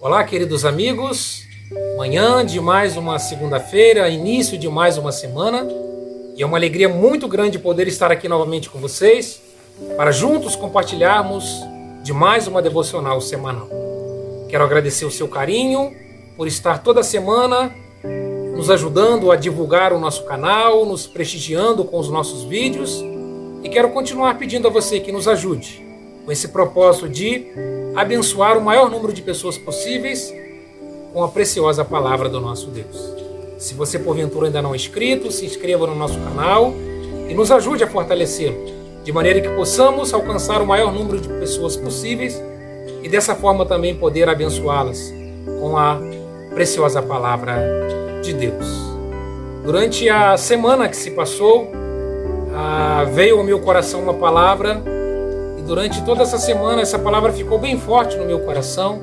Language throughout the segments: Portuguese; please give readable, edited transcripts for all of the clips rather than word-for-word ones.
Olá, queridos amigos, manhã de mais uma segunda-feira, início de mais uma semana, e é uma alegria muito grande poder estar aqui novamente com vocês, para juntos compartilharmos de mais uma devocional semanal. Quero agradecer o seu carinho por estar toda semana nos ajudando a divulgar o nosso canal, nos prestigiando com os nossos vídeos, e quero continuar pedindo a você que nos ajude com esse propósito de abençoar o maior número de pessoas possíveis com a preciosa palavra do nosso Deus. Se você porventura ainda não é inscrito, se inscreva no nosso canal e nos ajude a fortalecê-lo, de maneira que possamos alcançar o maior número de pessoas possíveis e dessa forma também poder abençoá-las com a preciosa palavra de Deus. Durante a semana que se passou, veio ao meu coração uma palavra. Durante toda essa semana, essa palavra ficou bem forte no meu coração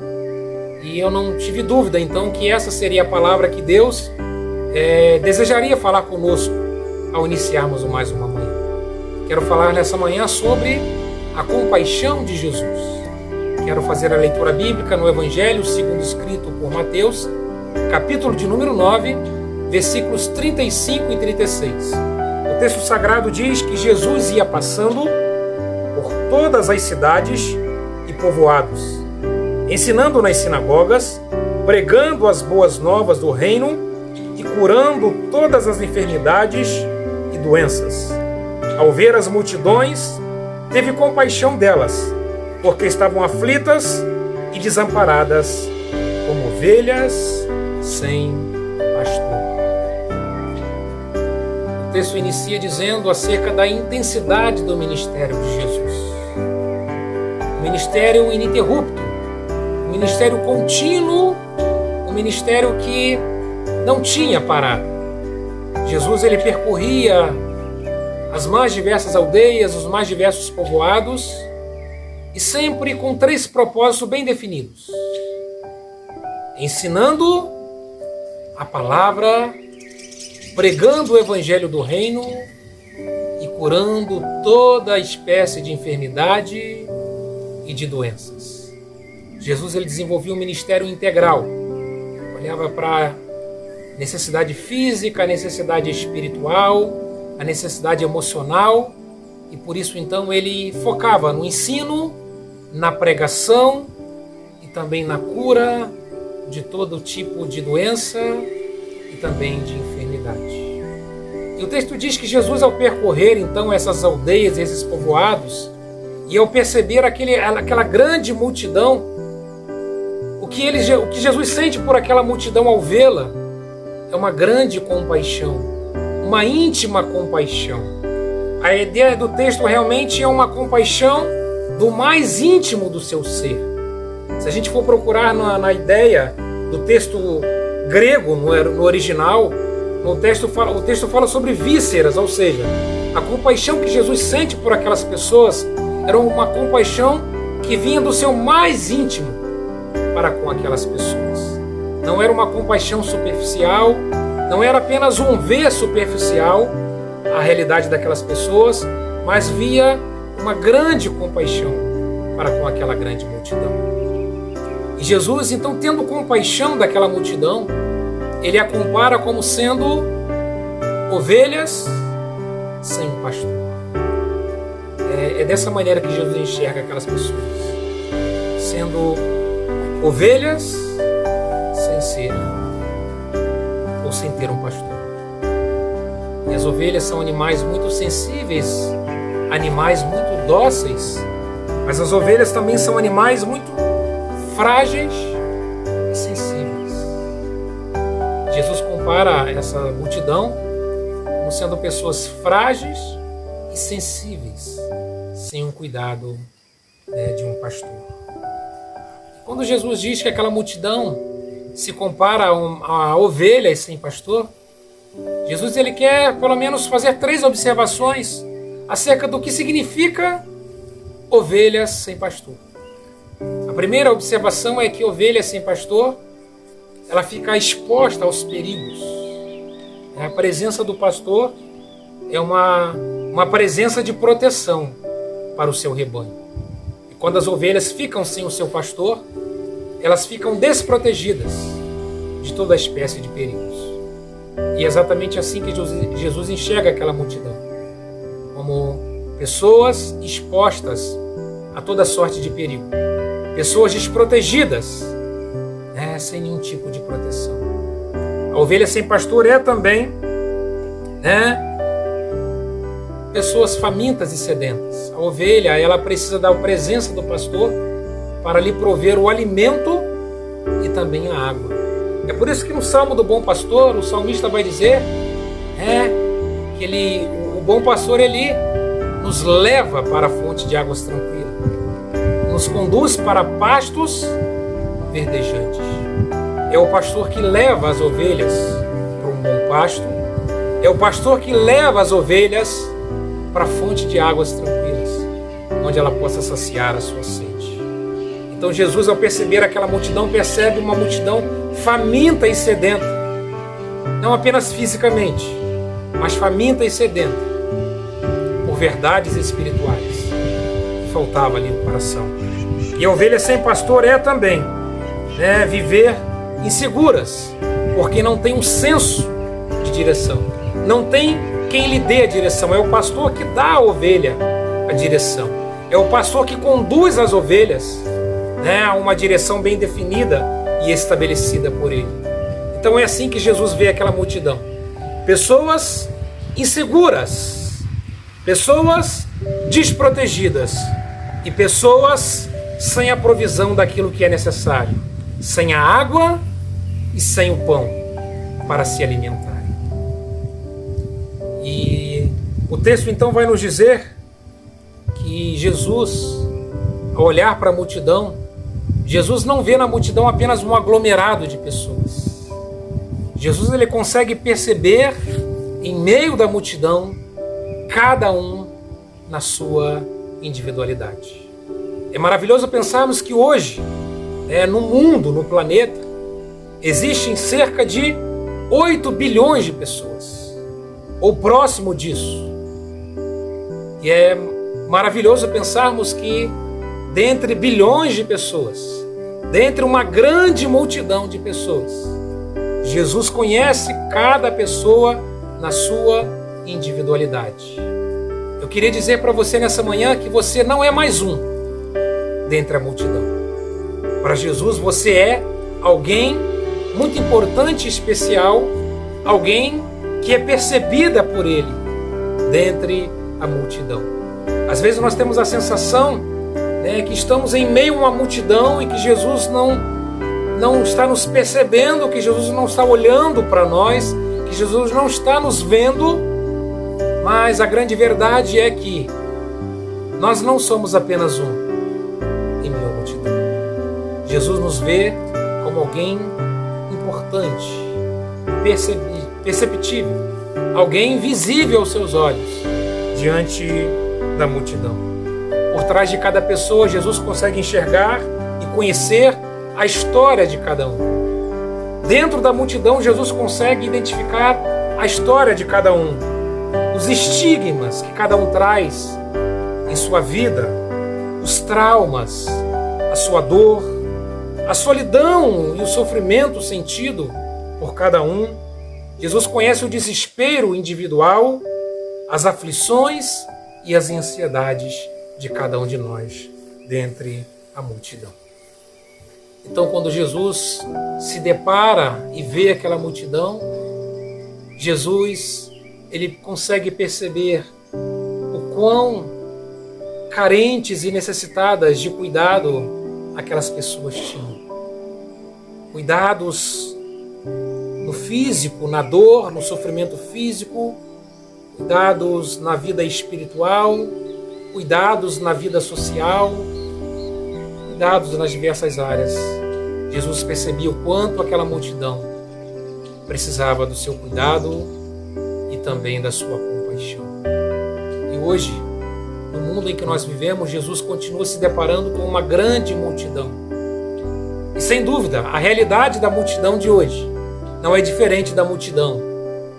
e eu não tive dúvida, então, que essa seria a palavra que Deus desejaria falar conosco ao iniciarmos mais uma manhã. Quero falar nessa manhã sobre a compaixão de Jesus. Quero fazer a leitura bíblica no Evangelho segundo escrito por Mateus, capítulo de número 9, versículos 35 e 36. O texto sagrado diz que Jesus ia passando por todas as cidades e povoados, ensinando nas sinagogas, pregando as boas novas do reino e curando todas as enfermidades e doenças. Ao ver as multidões, teve compaixão delas, porque estavam aflitas e desamparadas, como ovelhas sem pastor. O texto inicia dizendo acerca da intensidade do ministério de Jesus. Um ministério ininterrupto, um ministério contínuo, um ministério que não tinha parado. Jesus ele percorria as mais diversas aldeias, os mais diversos povoados, e sempre com 3 propósitos bem definidos: ensinando a palavra, pregando o evangelho do reino e curando toda espécie de enfermidade e de doenças. Jesus ele desenvolvia um ministério integral. Olhava para a necessidade física, a necessidade espiritual, a necessidade emocional, e por isso então ele focava no ensino, na pregação e também na cura de todo tipo de doença e também de enfermidade. E o texto diz que Jesus, ao percorrer então essas aldeias, esses povoados, e ao perceber aquela grande multidão, o que Jesus sente por aquela multidão ao vê-la é uma grande compaixão, uma íntima compaixão. A ideia do texto realmente é uma compaixão do mais íntimo do seu ser. Se a gente for procurar na ideia do texto grego, no original, o texto fala sobre vísceras, ou seja, a compaixão que Jesus sente por aquelas pessoas era uma compaixão que vinha do seu mais íntimo para com aquelas pessoas. Não era uma compaixão superficial, não era apenas um ver superficial a realidade daquelas pessoas, mas via uma grande compaixão para com aquela grande multidão. E Jesus, então, tendo compaixão daquela multidão, ele a compara como sendo ovelhas sem pastor. É dessa maneira que Jesus enxerga aquelas pessoas, sendo ovelhas sem ser ou sem ter um pastor. E as ovelhas são animais muito sensíveis, animais muito dóceis, mas as ovelhas também são animais muito frágeis e sensíveis. Jesus compara essa multidão como sendo pessoas frágeis e sensíveis, sem um cuidado de um pastor. Quando Jesus diz que aquela multidão se compara a ovelhas sem pastor, Jesus ele quer pelo menos fazer 3 observações acerca do que significa ovelhas sem pastor. A primeira observação é que ovelha sem pastor, ela fica exposta aos perigos. A presença do pastor é uma presença de proteção para o seu rebanho. E quando as ovelhas ficam sem o seu pastor, elas ficam desprotegidas de toda espécie de perigos. E é exatamente assim que Jesus enxerga aquela multidão, como pessoas expostas a toda sorte de perigo, pessoas desprotegidas, sem nenhum tipo de proteção. A ovelha sem pastor é também, pessoas famintas e sedentas. A ovelha, ela precisa da presença do pastor para lhe prover o alimento e também a água. É por isso que no Salmo do Bom Pastor, o salmista vai dizer que o bom pastor, ele nos leva para a fonte de águas tranquilas, nos conduz para pastos verdejantes. É o pastor que leva as ovelhas para um bom pasto, é o pastor que leva as ovelhas para a fonte de águas tranquilas, onde ela possa saciar a sua sede. Então Jesus, ao perceber aquela multidão, percebe uma multidão faminta e sedenta, não apenas fisicamente, mas faminta e sedenta por verdades espirituais que faltava ali no coração. E a ovelha sem pastor é também viver inseguras, porque não tem um senso de direção, não tem quem lhe dê a direção. É o pastor que dá à ovelha a direção, é o pastor que conduz as ovelhas a uma direção bem definida e estabelecida por ele. Então é assim que Jesus vê aquela multidão: pessoas inseguras, pessoas desprotegidas e pessoas sem a provisão daquilo que é necessário, sem a água e sem o pão para se alimentarem. E o texto então vai nos dizer que Jesus, ao olhar para a multidão, Jesus não vê na multidão apenas um aglomerado de pessoas. Jesus, ele consegue perceber em meio da multidão cada um na sua individualidade. É maravilhoso pensarmos que hoje, no mundo, no planeta, existem cerca de 8 bilhões de pessoas, ou próximo disso. E é maravilhoso pensarmos que dentre bilhões de pessoas, dentre uma grande multidão de pessoas, Jesus conhece cada pessoa na sua individualidade. Eu queria dizer para você nessa manhã que você não é mais um dentre a multidão. Para Jesus você é alguém muito importante e especial, alguém que é percebida por Ele dentre a multidão. Às vezes nós temos a sensação que estamos em meio a uma multidão e que Jesus não está nos percebendo, que Jesus não está olhando para nós, que Jesus não está nos vendo, mas a grande verdade é que nós não somos apenas um em meio à multidão. Jesus nos vê como alguém importante, perceptível, alguém visível aos seus olhos diante da multidão. Por trás de cada pessoa, Jesus consegue enxergar e conhecer a história de cada um. Dentro da multidão, Jesus consegue identificar a história de cada um, os estigmas que cada um traz em sua vida, os traumas, a sua dor, a solidão e o sofrimento sentido por cada um. Jesus conhece o desespero individual, as aflições e as ansiedades de cada um de nós dentre a multidão. Então, quando Jesus se depara e vê aquela multidão, Jesus, ele consegue perceber o quão carentes e necessitadas de cuidado aquelas pessoas tinham. Cuidados no físico, na dor, no sofrimento físico, cuidados na vida espiritual, cuidados na vida social, cuidados nas diversas áreas. Jesus percebia o quanto aquela multidão precisava do seu cuidado e também da sua compaixão. E hoje, no mundo em que nós vivemos, Jesus continua se deparando com uma grande multidão. E sem dúvida, a realidade da multidão de hoje não é diferente da multidão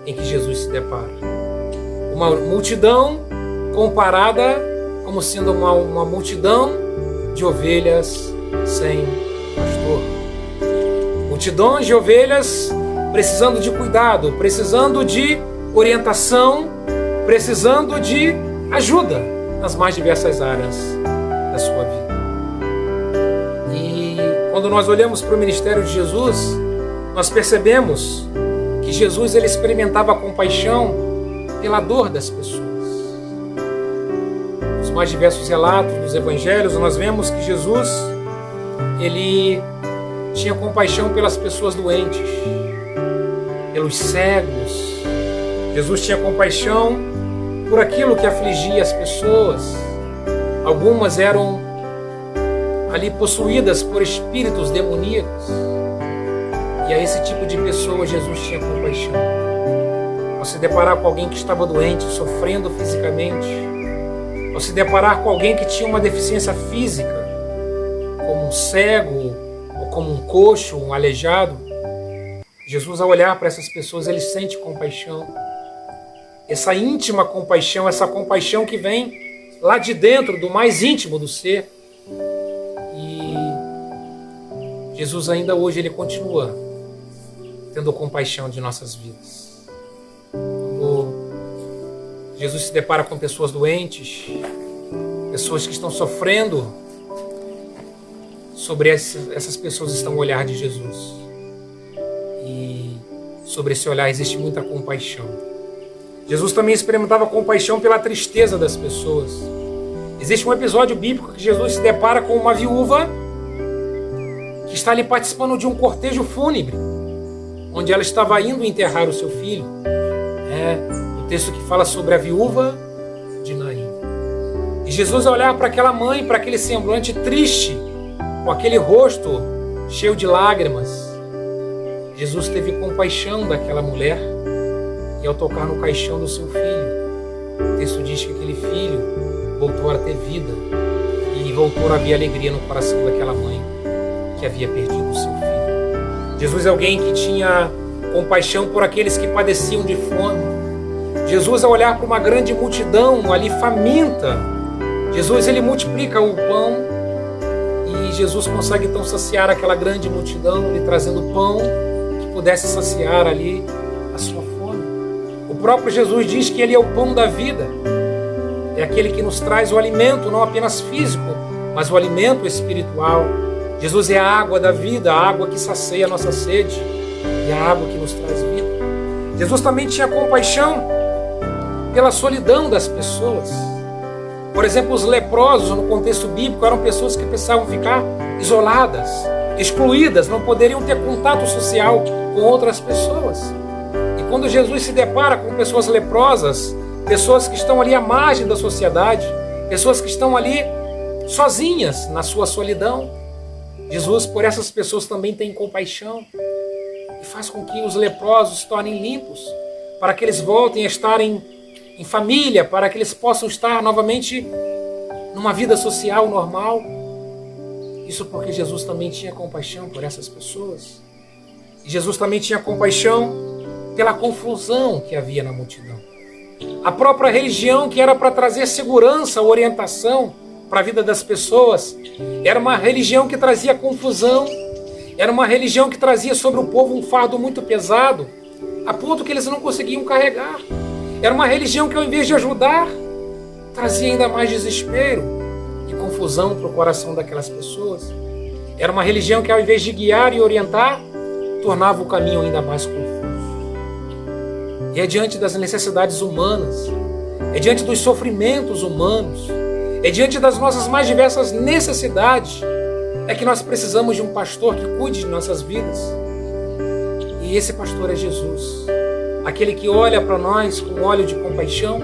em que Jesus se depara. Uma multidão comparada como sendo uma multidão de ovelhas sem pastor. Multidões de ovelhas precisando de cuidado, precisando de orientação, precisando de ajuda nas mais diversas áreas da sua vida. E quando nós olhamos para o ministério de Jesus, nós percebemos que Jesus ele experimentava compaixão pela dor das pessoas. Nos mais diversos relatos dos evangelhos, nós vemos que Jesus ele tinha compaixão pelas pessoas doentes, pelos cegos. Jesus tinha compaixão por aquilo que afligia as pessoas. Algumas eram ali possuídas por espíritos demoníacos. E a esse tipo de pessoa Jesus tinha compaixão. Ao se deparar com alguém que estava doente, sofrendo fisicamente, ao se deparar com alguém que tinha uma deficiência física, como um cego, ou como um coxo, um aleijado, Jesus, ao olhar para essas pessoas, ele sente compaixão. Essa íntima compaixão, essa compaixão que vem lá de dentro, do mais íntimo do ser. E Jesus ainda hoje, ele continua tendo compaixão de nossas vidas. Quando Jesus se depara com pessoas doentes, pessoas que estão sofrendo, sobre essas pessoas está o olhar de Jesus. E sobre esse olhar existe muita compaixão. Jesus também experimentava compaixão pela tristeza das pessoas. Existe um episódio bíblico que Jesus se depara com uma viúva que está ali participando de um cortejo fúnebre, onde ela estava indo enterrar o seu filho. O texto que fala sobre a viúva de Naim. E Jesus, ao olhar para aquela mãe, para aquele semblante triste, com aquele rosto cheio de lágrimas, Jesus teve compaixão daquela mulher. E ao tocar no caixão do seu filho, o texto diz que aquele filho voltou a ter vida e voltou a haver alegria no coração daquela mãe que havia perdido o seu filho. Jesus é alguém que tinha compaixão por aqueles que padeciam de fome. Jesus, ao olhar para uma grande multidão ali faminta, Jesus ele multiplica o pão e Jesus consegue então saciar aquela grande multidão, lhe trazendo pão que pudesse saciar ali a sua fome. O próprio Jesus diz que ele é o pão da vida. É aquele que nos traz o alimento, não apenas físico, mas o alimento espiritual. Jesus é a água da vida, a água que sacia a nossa sede e a água que nos traz vida. Jesus também tinha compaixão pela solidão das pessoas. Por exemplo, os leprosos, no contexto bíblico, eram pessoas que precisavam ficar isoladas, excluídas, não poderiam ter contato social com outras pessoas. E quando Jesus se depara com pessoas leprosas, pessoas que estão ali à margem da sociedade, pessoas que estão ali sozinhas na sua solidão, Jesus por essas pessoas também tem compaixão e faz com que os leprosos se tornem limpos, para que eles voltem a estarem em família, para que eles possam estar novamente numa vida social normal. Isso porque Jesus também tinha compaixão por essas pessoas. E Jesus também tinha compaixão pela confusão que havia na multidão. A própria religião, que era para trazer segurança, orientação para a vida das pessoas, era uma religião que trazia confusão, era uma religião que trazia sobre o povo um fardo muito pesado, a ponto que eles não conseguiam carregar. Era uma religião que, ao invés de ajudar, trazia ainda mais desespero e confusão para o coração daquelas pessoas. Era uma religião que, ao invés de guiar e orientar, tornava o caminho ainda mais confuso. E é diante das necessidades humanas, é diante dos sofrimentos humanos, é diante das nossas mais diversas necessidades, é que nós precisamos de um pastor que cuide de nossas vidas. E esse pastor é Jesus, aquele que olha para nós com olho de compaixão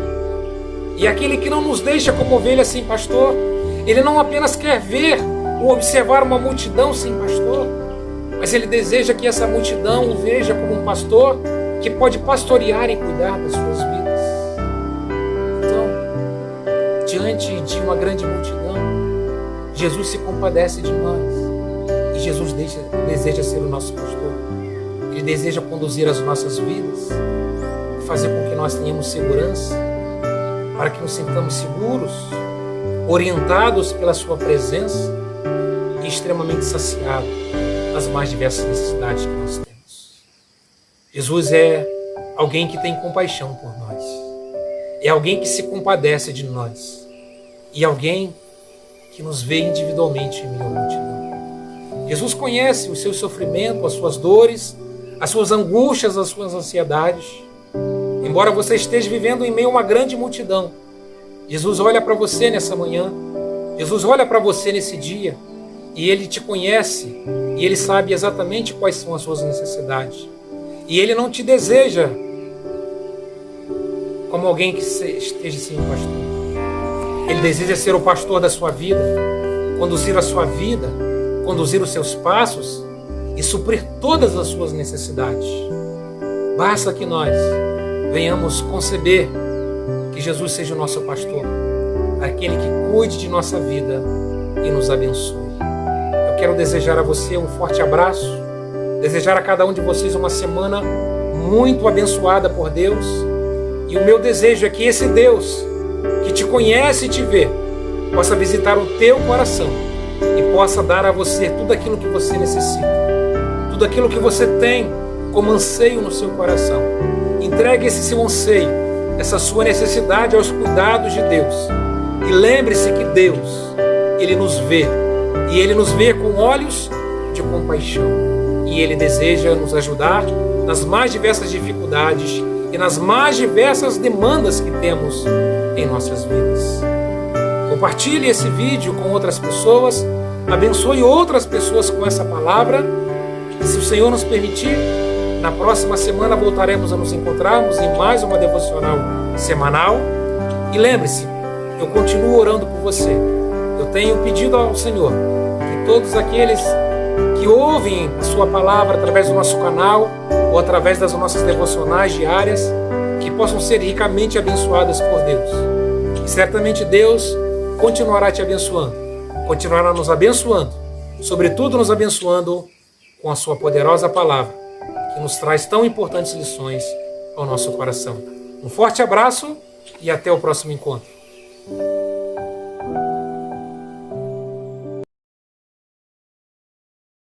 e aquele que não nos deixa como ovelha sem pastor. Ele não apenas quer ver ou observar uma multidão sem pastor, mas ele deseja que essa multidão o veja como um pastor que pode pastorear e cuidar das suas vidas. Então, diante de uma grande multidão, Jesus se compadece de nós e Jesus deseja ser o nosso pastor. Ele deseja conduzir as nossas vidas e fazer com que nós tenhamos segurança, para que nos sintamos seguros, orientados pela sua presença e extremamente saciados nas mais diversas necessidades que nós temos. Jesus é alguém que tem compaixão por nós. É alguém que se compadece de nós. E alguém que nos vê individualmente em meio à multidão. Jesus conhece os seus sofrimentos, as suas dores, as suas angústias, as suas ansiedades. Embora você esteja vivendo em meio a uma grande multidão, Jesus olha para você nessa manhã, Jesus olha para você nesse dia, e Ele te conhece, e Ele sabe exatamente quais são as suas necessidades. E Ele não te deseja como alguém que esteja sem um pastor. Ele deseja ser o pastor da sua vida, conduzir a sua vida, conduzir os seus passos e suprir todas as suas necessidades. Basta que nós venhamos conceber que Jesus seja o nosso pastor, aquele que cuide de nossa vida e nos abençoe. Eu quero desejar a você um forte abraço, desejar a cada um de vocês uma semana muito abençoada por Deus, e o meu desejo é que esse Deus que te conhece e te vê possa visitar o teu coração e possa dar a você tudo aquilo que você necessita, tudo aquilo que você tem como anseio no seu coração. Entregue esse seu anseio, essa sua necessidade aos cuidados de Deus. E lembre-se que Deus, Ele nos vê. E Ele nos vê com olhos de compaixão. E Ele deseja nos ajudar nas mais diversas dificuldades e nas mais diversas demandas que temos em nossas vidas. Compartilhe esse vídeo com outras pessoas. Abençoe outras pessoas com essa palavra. E se o Senhor nos permitir, na próxima semana voltaremos a nos encontrarmos em mais uma devocional semanal. E lembre-se, eu continuo orando por você. Eu tenho pedido ao Senhor que todos aqueles que ouvem a sua palavra através do nosso canal ou através das nossas devocionais diárias, que possam ser ricamente abençoadas por Deus. E certamente Deus continuará te abençoando, continuará nos abençoando, sobretudo nos abençoando com a sua poderosa palavra, que nos traz tão importantes lições ao nosso coração. Um forte abraço e até o próximo encontro.